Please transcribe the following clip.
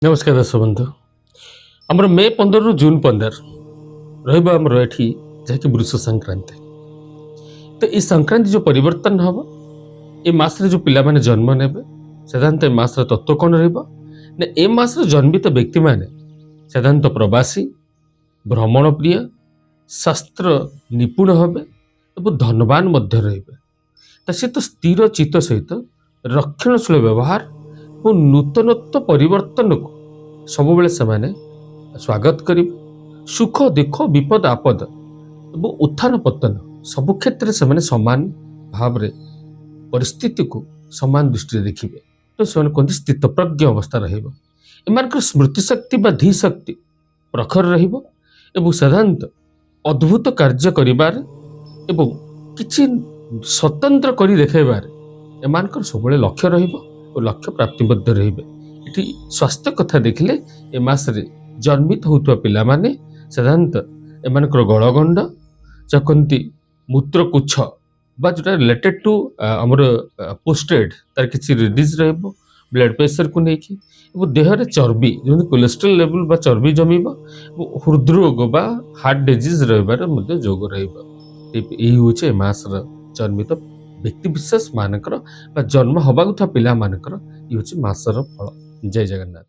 नमस्कार दर्शक बंधु आमर मे 15 रु जून 15 रमर ये जहाँकि वृष संक्रांति। तो ये संक्रांति जो परिवर्तन हम ए मास जो पिला माने जन्म ने साधारणतः मास तत्व कौन रस जन्मित व्यक्ति मैंने साधारणतः प्रवासी भ्रमण प्रिय शास्त्र निपुण हे और धनवान सहित स्थिर चित्त सहित रक्षणशील व्यवहार और नूतनत्व परिवर्तन को सब बेले से स्वागत करेंगे। सुख दुख विपद आपद और उत्थान पतन सबु क्षेत्र से समान भाव रे परिस्थिति को समान दृष्टि देखिए। तो से कहते स्थित प्रज्ञ अवस्था रम स्मृति शक्ति बा धी शक्ति प्रखर रहा साधारणतः अद्भुत कार्य करिबार एवं किछि स्वतंत्र करी देखेबार एमान सब लक्ष्य रहिबो और लक्ष्य प्राप्तिबद्ध रहिबे। इठी स्वास्थ्य कथा देखिले ए मास रे जन्मित होतुवा पिला माने साधारणतः एमानकर गलगंड चकंती मूत्रकुच्छ बा जोटा रिलेटेड टू हमर पोस्टेड तार किछि रिलीज रहबो ब्लड प्रेशर को लेकिन देह रे चर्बी जो कोलेस्ट्रॉल लेवल बा चर्बी जमीबा हृदरोग बा हार्ट डिजीज रहिबार मध्ये जोग रहबा। एही होचे मास रे जन्मित व्यक्ति विशेष मानकर जन्म हवा पिला मानकर ये मासर फल। जय जगन्नाथ।